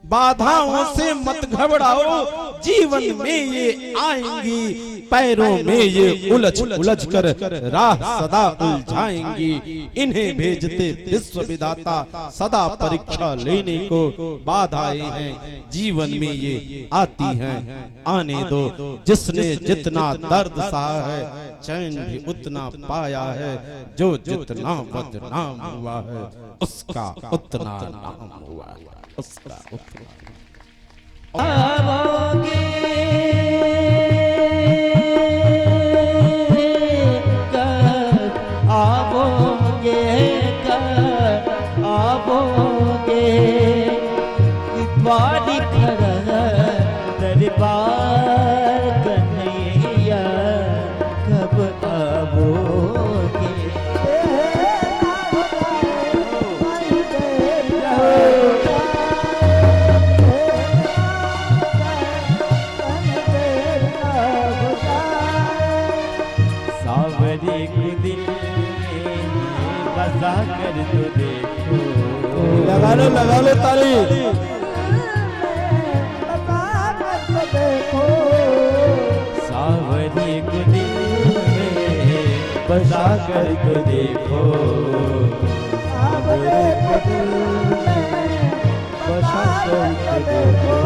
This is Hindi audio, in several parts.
बाधाओं से मत घबराओ, जीवन में ये आएंगी, पैरों में ये उलझ उलझ कर राह सदा उलझाएंगी। इन्हें भेजते विश्व विधाता सदा परीक्षा लेने को, बाधाएं हैं जीवन में ये आती हैं, आने दो। जिसने जितना दर्द सहा है, चैन भी उतना पाया है। जो जितना बदनाम हुआ है, उसका उतना नाम हुआ है, उसका उतना। आओगे कब आओगे, कब आओगे, बारी खड़ा दरबार कन्हैया, कब आओगे। सावरे को दिल में बसा कर तो देखो, लगा लो ताली। सावरे को दिल में बसा कर तो देखो, सावरे को दिल में बसा कर तो देखो।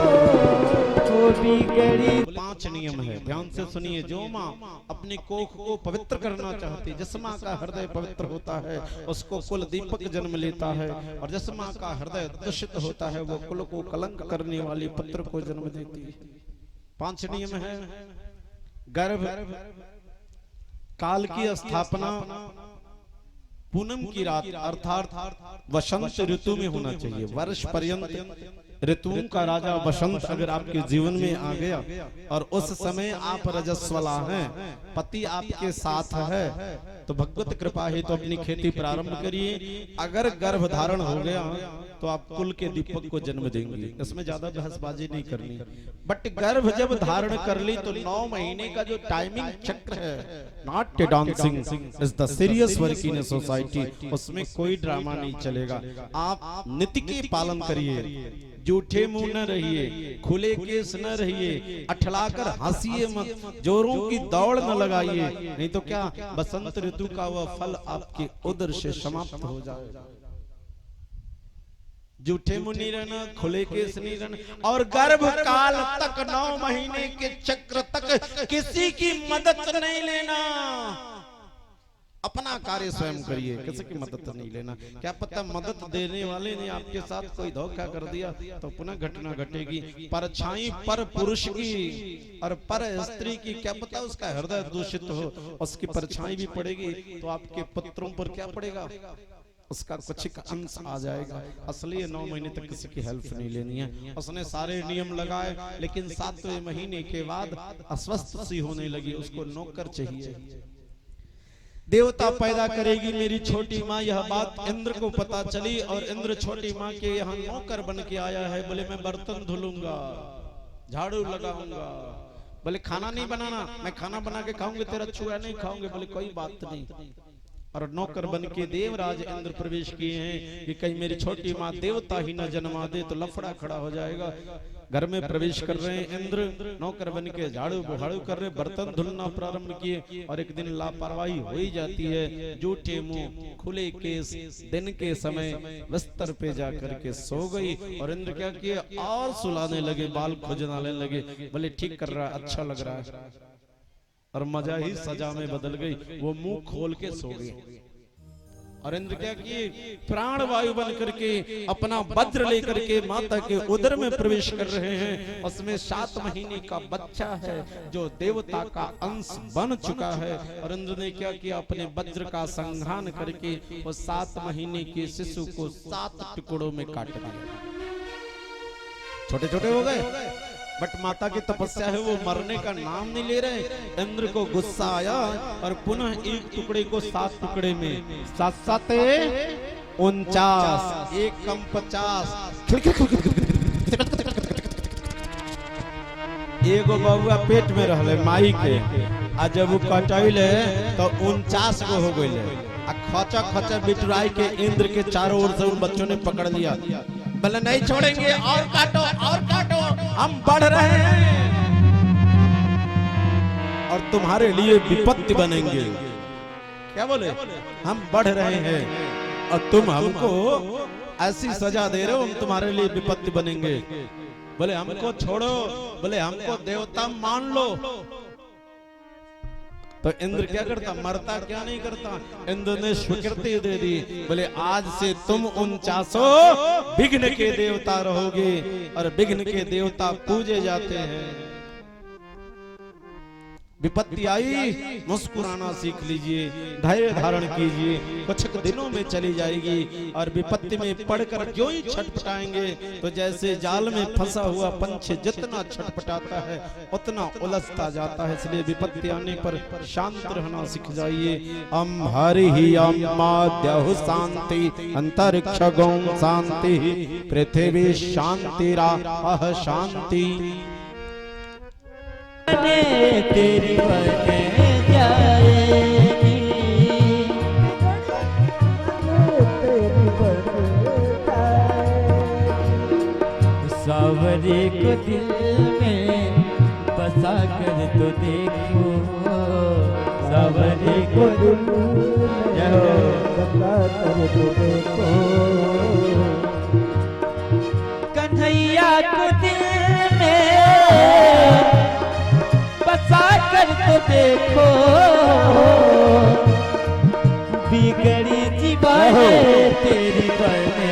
वो बिगड़ी 5 नियम है, ध्यान से सुनिए। जो माँ अपनी कोख को पवित्र करना चाहती, जिस माँ का हृदय पवित्र होता है उसको कुल दीपक जन्म लेता है, और जिस माँ का हृदय दूषित होता है वो कुल को कलंक करने वाली पुत्र को जन्म देती है। 5 नियम है। गर्भ काल की स्थापना पूनम की रात अर्थात वसंत ऋतु में होना चाहिए। वर्ष पर्यंत ऋतुओं का राजा वसंत अगर आपके जीवन में आ गया और उस समय आप रजस्वला हैं, पति आपके साथ है, तो भगवत कृपा है तो अपनी खेती प्रारंभ करिए। अगर गर्भ धारण हो गया तो आप कुल के दीपक को जन्म देंगे, इसमें ज्यादा बहसबाजी नहीं करनी। बट गर्भ जब धारण कर ली तो 9 महीने का जो टाइमिंग चक्र है, नाट्य dancing is the serious work in society, उसमें कोई ड्रामा नहीं चलेगा। आप नीति के पालन करिए, जूठे मुंह न रहिए, खुले केस न रहिए, अठलाकर हंसिए मत, जोरों की दौड़ न लगाइए, नहीं तो क्या बसंत ऋतु का वह फल आपके उदर से समाप्त हो जाएगा। जूठे मुंह नहीं रहना, खुले केस नहीं रहना, और गर्भ काल तक 9 महीने के चक्र तक किसी की मदद नहीं लेना। अपना कार्य स्वयं करिए, किसी की मदद नहीं लेना। क्या पता मदद देने वाले ने आपके साथ कोई धोखा कर दिया तो पुनः घटना घटेगी। परछाई पर पुरुष की और पर स्त्री की, क्या पता उसका हृदय दूषित हो, उसकी परछाई भी पड़ेगी तो आपके पुत्रों पर क्या पड़ेगा, उसका कुछ अंश आ जाएगा। असली 9 महीने तक किसी की हेल्प नहीं लेनी है। उसने सारे नियम लगाए, लेकिन 7वें महीने के बाद अस्वस्थ सी होने लगी, उसको नौकर चाहिए। देवता पैदा करेगी मेरी छोटी माँ, यह बात इंद्र को पता चली और इंद्र छोटी माँ के यहाँ नौकर बन के आया है। बोले मैं बर्तन धुलूंगा, झाड़ू लगाऊंगा। बोले खाना नहीं बनाना, मैं खाना बना के खाऊंगी, तेरा चूहा नहीं खाऊंगे। बोले कोई बात नहीं। और नौकर बन के देवराज इंद्र प्रवेश किए हैं कि कहीं मेरी छोटी माँ देवता ही न जन्मा दे तो लफड़ा खड़ा हो जाएगा। घर में प्रवेश कर रहे हैं इंद्र, नौकर बन के झाड़ू बुहाड़ू कर रहे, बर्तन धुलना प्रारंभ किए। और एक दिन लापरवाही हो ही जाती है, जूठे मुंह खुले केस दिन के समय बिस्तर पे जा करके सो गई। और इंद्र क्या किए, और सुलाने लगे, बाल खुजलाने लगे। बोले ठीक कर रहा है, अच्छा लग रहा है। और मजा ही सजा में बदल गई, वो मुंह खोल के सो गई। और इंद्र क्या किए, प्राण वायु बन करके अपना वज्र लेकर के माता के उदर में प्रवेश कर रहे हैं। उसमें 7 महीने का बच्चा है जो देवता का अंश बन चुका है। और इंद्र ने क्या किया, अपने वज्र का संघान करके वो 7 महीने के शिशु को 7 टुकड़ों में काट दिया। छोटे छोटे हो गए, बट माता की तपस्या है, वो मरने का नाम नहीं ले रहे। इंद्र को गुस्सा आया और पुनः एक टुकड़े को 7 टुकड़े में 7 49 1 कम 50 एगो बबुआ पेट में रहले माई के, आ जब वो कटैले तो 49 गो हो गए। आ खचा खचा बिटुराई के इंद्र के चारों ओर से उन बच्चों ने पकड़ लिया। बोले नहीं छोड़ेंगे, और काटो हम बढ़ रहे हैं और तुम्हारे लिए विपत्ति बनेंगे। क्या बोले? हम बढ़ रहे हैं और तुम हमको ऐसी सजा दे रहे हो, हम तुम्हारे लिए विपत्ति बनेंगे। बोले हमको छोड़ो, बोले हमको देवता मान लो। तो इंद्र क्या करता? मरता क्या नहीं करता? इंद्र ने स्वीकृति दे दी। बोले आज से तुम 49 विघ्न के देवता रहोगे और विघ्न के देवता पूजे जाते हैं। विपत्ति आई, मुस्कुराना सीख लीजिए, धैर्य धारण कीजिए, कुछ दिनों में चली जाएगी। और विपत्ति में पड़कर क्यों ही छटपटाएंगे? तो जैसे जाल में फंसा हुआ पंछी जितना छटपटाता है उतना उलझता जाता है। इसलिए विपत्ति आने पर शांत रहना सीख जाइए। अम हरि ही अमाद्यहु शांति अंतरिक्ष गौम शांति पृथ्वी शांतिराह शांति। तेरी बने जाएगी, तेरी बने जाएगी। सावरे को दिल में बसा कर तो देखो, सावरे को दिल में बसा कर तो देखो। कन्हैया को दिल में बसा कर तो देखो, बिगड़ी जीवन तेरी बने